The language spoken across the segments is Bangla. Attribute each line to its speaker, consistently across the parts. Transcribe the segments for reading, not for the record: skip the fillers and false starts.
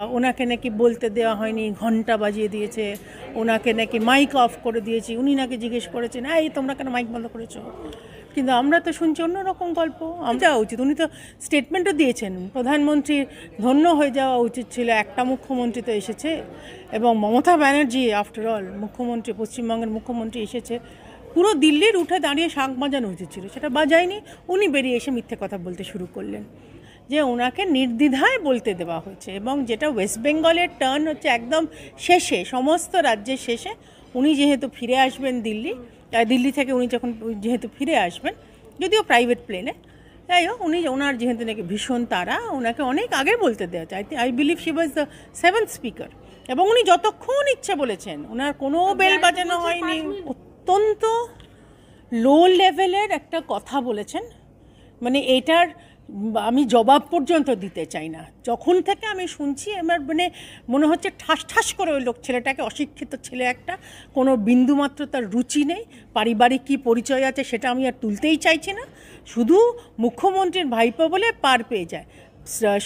Speaker 1: ওনাকে নাকি বলতে দেওয়া হয়নি, ঘন্টা বাজিয়ে দিয়েছে, ওনাকে নাকি মাইক অফ করে দিয়েছি, উনি নাকি জিজ্ঞেস করেছেন এই তোমরা কেন মাইক বন্ধ করেছো। কিন্তু আমরা তো শুনছি অন্যরকম গল্প। যাওয়া উচিত, উনি তো স্টেটমেন্টও দিয়েছেন, প্রধানমন্ত্রী ধন্য হয়ে যাওয়া উচিত ছিল, একটা মুখ্যমন্ত্রী তো এসেছে। এবং মমতা ব্যানার্জি আফটার অল মুখ্যমন্ত্রী, পশ্চিমবঙ্গের মুখ্যমন্ত্রী এসেছে, পুরো দিল্লির উঠে দাঁড়িয়ে শাঁখ বাজানো উচিত ছিল, সেটা বাজায়নি। উনি বেরিয়ে এসে মিথ্যে কথা বলতে শুরু করলেন যে ওনাকে নির্দ্বিধায় বলতে দেওয়া হয়েছে, এবং যেটা ওয়েস্ট বেঙ্গলের টার্ন হচ্ছে একদম শেষে, সমস্ত রাজ্যের শেষে। উনি যেহেতু ফিরে আসবেন দিল্লি থেকে, উনি যখন যেহেতু ফিরে আসবেন, যদিও প্রাইভেট প্লেনে, যাই হোক, ওনার যেহেতু নাকি ভীষণ তারা, ওনাকে অনেক আগে বলতে দেওয়া যায়। I believe she was the 7th speaker, এবং উনি যতক্ষণ ইচ্ছে বলেছেন, ওনার কোনো বেল বাজানো হয়নি। অত্যন্ত লো লেভেলের একটা কথা বলেছেন, মানে এটার আমি জবাব পর্যন্ত দিতে চাই না। যখন থেকে আমি শুনছি আমার মনে হচ্ছে ঠাস ঠাস করে ওই ছেলেটাকে, অশিক্ষিত ছেলে একটা, কোনো বিন্দুমাত্র তার রুচি নেই, পারিবারিক কী পরিচয় আছে সেটা আমি আর তুলতেই চাইছি না, শুধু মুখ্যমন্ত্রীর ভাইপো বলে পার পেয়ে যায়।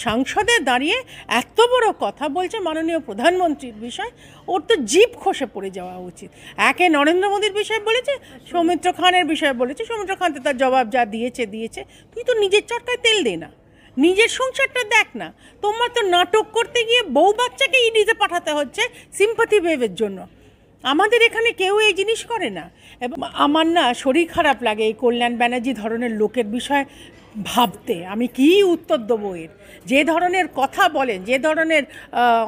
Speaker 1: সংসদে দাঁড়িয়ে এত বড় কথা বলছে মাননীয় প্রধানমন্ত্রীর বিষয়, ওর তো জিভ খসে পড়ে যাওয়া উচিত। একে নরেন্দ্র মোদীর বিষয়ে বলেছে, সৌমিত্র খানের বিষয়ে বলেছে, সৌমিত্র খান তো তার জবাব যা দিয়েছে। তুই তো নিজের চরকায় তেল দে না, নিজের সংসারটা দেখ না। তোমার তো নাটক করতে গিয়ে বউ বাচ্চাকে ইডিতে পাঠাতে হচ্ছে সিম্পাথি ওয়েভের জন্য। আমাদের এখানে কেউ এই জিনিস করে না। এবং আমার না শরীর খারাপ লাগে এই কল্যাণ ব্যানার্জি ধরনের লোকের বিষয় ভাবতে। আমি কি উত্তর দেবো এর? যে ধরনের কথা বলেন, যে ধরনের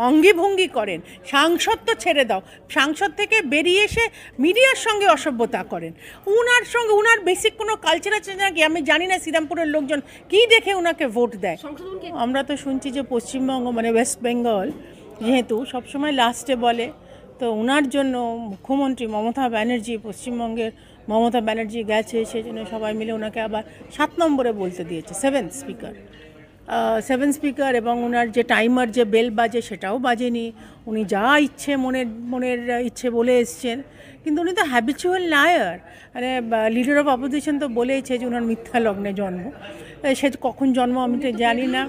Speaker 1: অঙ্গিভঙ্গি করেন, সাংসদ তো ছেড়ে দাও, সাংসদ থেকে বেরিয়ে এসে মিডিয়ার সঙ্গে অসভ্যতা করেন। উনার বেসিক কোনো কালচার আছে নাকি আমি জানি না। শ্রীরামপুরের লোকজন কি দেখে ওনাকে ভোট দেয়? আমরা তো শুনছি যে পশ্চিমবঙ্গ মানে ওয়েস্ট বেঙ্গল যেহেতু সবসময় লাস্টে বলে, তো ওনার জন্য মুখ্যমন্ত্রী মমতা ব্যানার্জি, পশ্চিমবঙ্গের মমতা ব্যানার্জি গেছে, সেই জন্য সবাই মিলে ওনাকে আবার 7 নম্বরে বলতে দিয়েছে, 7th স্পিকার। এবং ওনার যে টাইমার, যে বেল বাজে, সেটাও বাজেনি। উনি যা ইচ্ছে মনের ইচ্ছে বলে এসছেন, কিন্তু উনি তো হ্যাবিচুয়াল লায়ার। মানে লিডার অফ অপোজিশন তো বলেইছে যে ওনার মিথ্যা লগ্নে জন্ম, সে কখন জন্ম আমি তো জানি না,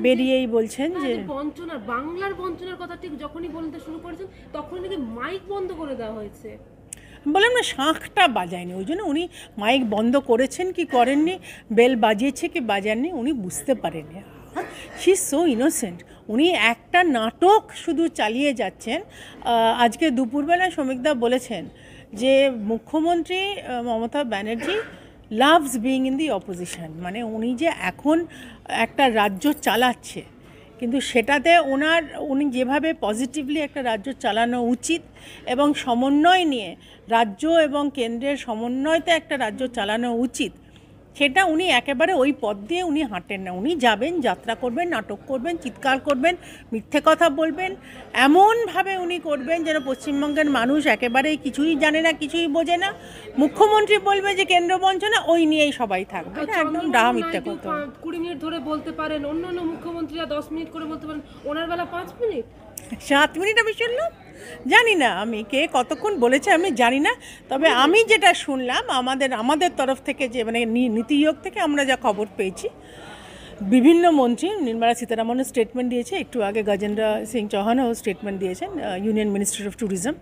Speaker 1: বেরিয়েই বলছেন যে
Speaker 2: বঞ্চনা, বাংলার বঞ্চনার কথা ঠিক যখনই বলতে শুরু করেছেন তখনই নাকি মাইক বন্ধ করে দেওয়া হয়েছে।
Speaker 1: বললাম না, শাঁখটা বাজায়নি, ওই জন্য উনি মাইক বন্ধ করেছেন কি করেননি, বেল বাজিয়েছে কি বাজাননি, উনি বুঝতে পারেননি। She is so innocent. উনি একটা নাটক শুধু চালিয়ে যাচ্ছেন। আজকে দুপুরবেলা শ্রমিকদা বলেছেন যে মুখ্যমন্ত্রী Mamata Banerjee loves being in the opposition, মানে উনি যে এখন একটা রাজ্য চালাচ্ছে, কিন্তু সেটাতে উনি যেভাবে পজিটিভলি একটা রাজ্য চালানো উচিত এবং সমন্বয় নিয়ে রাজ্য এবং কেন্দ্রের সমন্বয়তে একটা রাজ্য চালানো উচিত, সেটা উনি একেবারে ওই পথ দিয়ে উনি হাঁটেন না। উনি যাবেন, যাত্রা করবেন, নাটক করবেন, চিৎকার করবেন, মিথ্যে কথা বলবেন, এমনভাবে উনি করবেন যেন পশ্চিমবঙ্গের মানুষ একেবারেই কিছুই জানে না, কিছুই বোঝে না। মুখ্যমন্ত্রী বলবে যে কেন্দ্র বঞ্চনা, ওই নিয়েই সবাই থাকবে, একদম ডাহা মিথ্যে কথা।
Speaker 2: 20 মিনিট ধরে বলতে পারেন, অন্যান্য মুখ্যমন্ত্রীরা 10 মিনিট করে বলতে পারেন, ওনার বেলা 5 মিনিট
Speaker 1: 7 মিনিট আমি শুনলাম। জানি না আমি কে কতক্ষণ বলেছে আমি জানি না, তবে আমি যেটা শুনলাম আমাদের তরফ থেকে, যে মানে নীতি আয়োগ থেকে আমরা যা খবর পেয়েছি, বিভিন্ন মন্ত্রী, নির্মলা সীতারামনও স্টেটমেন্ট দিয়েছে, একটু আগে গজেন্দ্র সিং চৌহানও স্টেটমেন্ট দিয়েছেন, ইউনিয়ন মিনিস্টার অফ ট্যুরিজম,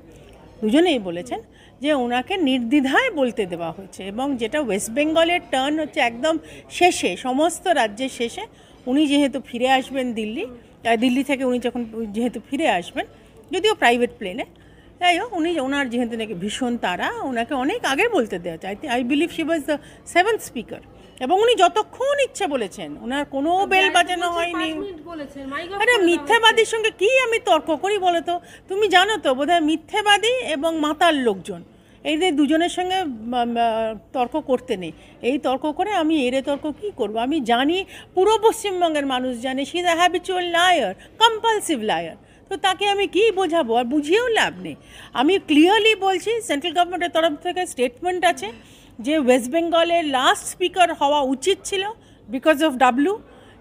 Speaker 1: দুজনেই বলেছেন যে ওনাকে নির্দ্বিধায় বলতে দেওয়া হয়েছে, এবং যেটা ওয়েস্ট বেঙ্গলের টার্ন হচ্ছে একদম শেষে, সমস্ত রাজ্যের শেষে। উনি যেহেতু ফিরে আসবেন দিল্লি থেকে, উনি যখন যেহেতু ফিরে আসবেন, যদিও প্রাইভেট প্লেনে, যাই হোক, ওনার যেহেতু নাকি ভীষণ তারা, ওনাকে অনেক আগে বলতে দেওয়া যায়। I believe she was the 7th speaker, এবং উনি যতক্ষণ ইচ্ছে বলেছেন, ওনার কোনো বেল বাজানো হয়নি। আরে মিথ্যাবাদীর সঙ্গে কি আমি তর্ক করি বলো তো? তুমি জানো তো বোধহয় মিথ্যাবাদী এবং মাতাল লোকজন, এই যে দুজনের সঙ্গে তর্ক করতে নেই। এই তর্ক করে আমি তর্ক কি করব? আমি জানি, পুরো পশ্চিমবঙ্গের মানুষ জানে she is a habitual liar, compulsive liar. তো তাকে আমি কি বোঝাবো? আর বুঝিয়েও লাভ নেই। আমি ক্লিয়ারলি বলছি, সেন্ট্রাল গভর্নমেন্টের তরফ থেকে স্টেটমেন্ট আছে যে ওয়েস্ট বেঙ্গলের লাস্ট স্পিকার হওয়া উচিত ছিল বিকজ অফ ডাব্লু,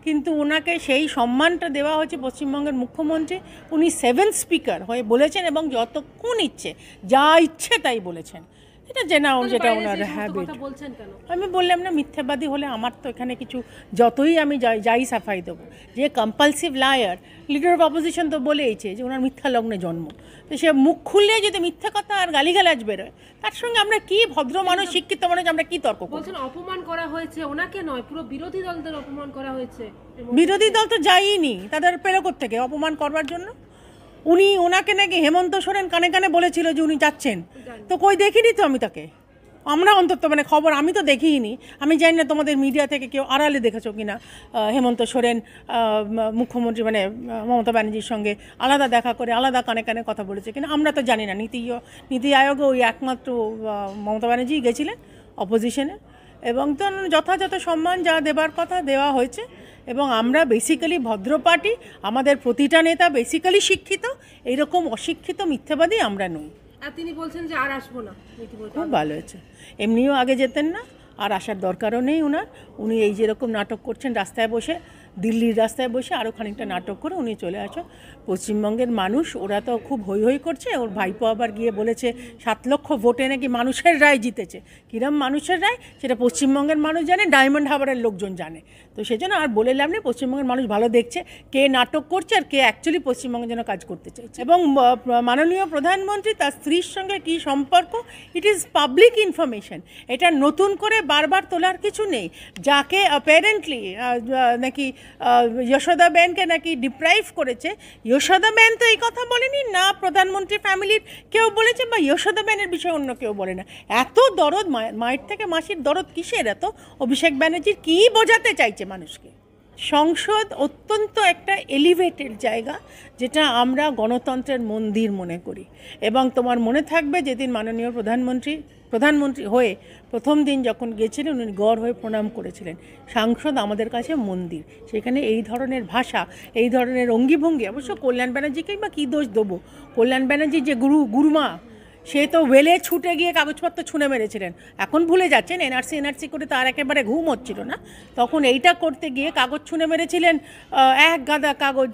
Speaker 1: কিন্তু ওনাকে সেই সম্মানটা দেওয়া হয়েছে পশ্চিমবঙ্গের মুখ্যমন্ত্রী। উনি 7th স্পিকার হয়ে বলেছেন, এবং যতক্ষণ ইচ্ছে যা ইচ্ছে তাই বলেছেন। এটা যেটা
Speaker 2: বাইরে
Speaker 1: ওনার
Speaker 2: সেই সমস্ত
Speaker 1: হ্যাবিট।
Speaker 2: কথা বলছেন কেন?
Speaker 1: আমি বললাম না, মিথ্যাবাদী হলে আমার তো এখানে কিছু, যতই আমি যাই সাফাই দেবো, যে compulsive liar leader of opposition তো বলেইছে যে ওনার মিথ্যা লগ্নে জন্ম, তো সে মুখ খুললে যদি মিথ্যা কথা আর গালিগালাজ বেরোয়, তার সঙ্গে আমরা কি ভদ্র মানুষ, শিক্ষিত মানুষ, আমরা কি তর্ক করব?
Speaker 2: বলছেন অপমান করা হয়েছে, ওনাকে নয় পুরো বিরোধী দলদের অপমান করা হয়েছে।
Speaker 1: বিরোধী দল তো যায়নি, তাদের পেলো থেকে অপমান করবার জন্য। ওনাকে নাকি হেমন্ত সোরেন কানে কানে বলেছিল যে উনি যাচ্ছেন, তো কই দেখিনি তো আমি তাকে, আমরা অন্তত মানে খবর আমি তো দেখিনি। আমি জানি না তোমাদের মিডিয়া থেকে কেউ আড়ালে দেখেছো কিনা হেমন্ত সোরেন মুখ্যমন্ত্রী মানে মমতা ব্যানার্জির সঙ্গে আলাদা দেখা করে আলাদা কানে কানে কথা বলেছে কিনা, আমরা তো জানি না। নীতি আয়োগে ওই একমাত্র মমতা ব্যানার্জি গেছিলেন অপোজিশনে, এবং তো যথাযথ সম্মান যা দেবার কথা দেওয়া হয়েছে। এবং আমরা বেসিক্যালি ভদ্র পার্টি, আমাদের প্রতিটা নেতা বেসিক্যালি শিক্ষিত, এইরকম অশিক্ষিত মিথ্যাবাদী আমরা নই।
Speaker 2: আর তিনি বলছেন যে আর আসবো না নীতিমূলক।
Speaker 1: খুব ভালো হয়েছে, এমনিও আগে যেতেন না, আর আসার দরকারও নেই ওনার। উনি এই যেরকম নাটক করছেন রাস্তায় বসে, দিল্লির রাস্তায় বসে আরও খানিকটা নাটক করে উনি চলে আসো। পশ্চিমবঙ্গের মানুষ ওরা তো খুব হৈ হৈ করছে, ওর ভাইপো আবার গিয়ে বলেছে 7 লক্ষ ভোটে নাকি মানুষের রায় জিতেছে। কিরম মানুষের রায় সেটা পশ্চিমবঙ্গের মানুষ জানে, ডায়মন্ড হারবারের লোকজন জানে। তো সেই জন্য আর বলে লাভ নেই, পশ্চিমবঙ্গের মানুষ ভালো দেখছে কে নাটক করছে আর কে অ্যাকচুয়ালি পশ্চিমবঙ্গের জন্য কাজ করতে চাইছে। এবং মাননীয় প্রধানমন্ত্রী তার স্ত্রীর সঙ্গে কী সম্পর্ক, ইট ইজ পাবলিক ইনফরমেশন, এটা নতুন করে বারবার তোলার কিছু নেই। যাকে অ্যাপারেন্টলি নাকি যশোদা বেনকে নাকি ডিপ্রাইভ করেছে, যশোদা বেন তো এই কথা বলেনি, না প্রধানমন্ত্রী ফ্যামিলির কেউ বলেছে, বা যশোদা বেনের বিষয়ে অন্য কেউ বলে না। এত দরদ, মায়ের থেকে মাসির দরদ কিসের এত? অভিষেক ব্যানার্জির কী বোঝাতে চাইছে মানুষকে? সংসদ অত্যন্ত একটা এলিভেটেড জায়গা, যেটা আমরা গণতন্ত্রের মন্দির মনে করি। এবং তোমার মনে থাকবে যেদিন মাননীয় প্রধানমন্ত্রী হয়ে প্রথম দিন যখন গেছিলেন, উনি গড় হয়ে প্রণাম করেছিলেন। সাংসদ আমাদের কাছে মন্দির, সেখানে এই ধরনের ভাষা, এই ধরনের অঙ্গিভঙ্গি, অবশ্য কল্যাণ ব্যানার্জিকেই বা কী দোষ দেবো? কল্যাণ ব্যানার্জি যে গুরুমা, সে তো ওয়েলে ছুটে গিয়ে কাগজপত্র ছুঁড়ে মেরেছিলেন। এখন ভুলে যাচ্ছেন, এনআরসি করে তার একেবারে ঘুম হচ্ছিল না, তখন এইটা করতে গিয়ে কাগজ ছুঁড়ে মেরেছিলেন, এক গাদা কাগজ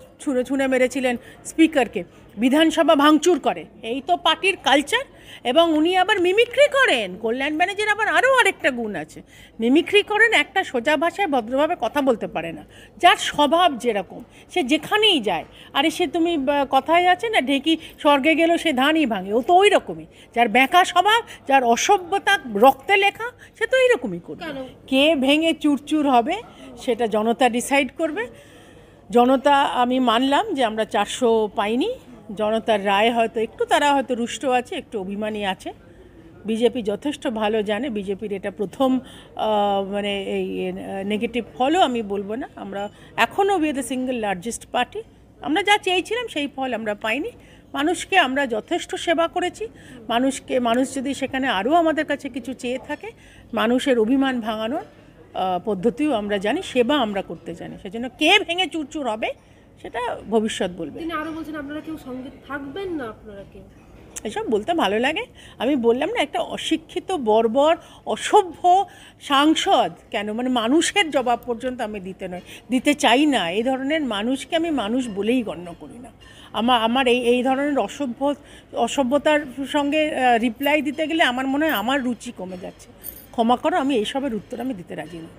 Speaker 1: ছুঁড়ে মেরেছিলেন স্পিকারকে, বিধানসভা ভাঙচুর করে। এই তো পার্টির কালচার। এবং উনি আবার মিমিক্রি করেন, কল্যাণ ব্যানার্জির আবার আরও আরেকটা গুণ আছে, মিমিক্রি করেন, একটা সোজা ভাষায় ভদ্রভাবে কথা বলতে পারে না। যার স্বভাব যেরকম, সে যেখানেই যায়, আরে সে তুমি কথায় আছে না, ঢেকি স্বর্গে গেলেও সে ধানই ভাঙে, ও তো ওই রকমই। যার ব্যাকা স্বভাব, যার অসভ্যতা রক্তে লেখা, সে তো এইরকমই করবে। কে ভেঙে চুরচুর হবে সেটা জনতা ডিসাইড করবে। জনতা, আমি মানলাম যে আমরা 400 পাইনি, জনতার রায় হয়তো একটু, তারা হয়তো রুষ্ট আছে, একটু অভিমানী আছে। বিজেপি যথেষ্ট ভালো জানে, বিজেপির এটা প্রথম মানে এই নেগেটিভ ফলও আমি বলবো না। আমরা এখনও we are the single largest party, আমরা যা চেয়েছিলাম সেই ফল আমরা পাইনি। মানুষকে আমরা যথেষ্ট সেবা করেছি, মানুষ যদি সেখানে আরও আমাদের কাছে কিছু চেয়ে থাকে, মানুষের অভিমান ভাঙানোর পদ্ধতিও আমরা জানি, সেবা আমরা করতে জানি। সেজন্য কে ভেঙে চুরচুর হবে সেটা ভবিষ্যৎ বলবে।
Speaker 2: তিনি আরো বলছেন আপনারা কেউ সঙ্গে থাকবেন না, আপনারা কেউ।
Speaker 1: এসব বলতে ভালো লাগে। আমি বললাম না, একটা অশিক্ষিত বর্বর অসভ্য সাংসদ কেন, মানে মানুষের জবাব পর্যন্ত আমি দিতে চাই না। এই ধরনের মানুষকে আমি মানুষ বলেই গণ্য করি না। আমার এই ধরনের অসভ্যতার সঙ্গে রিপ্লাই দিতে গেলে আমার মনে হয় আমার রুচি কমে যাচ্ছে। ক্ষমা করো, আমি এইসবের উত্তর আমি দিতে রাজি না।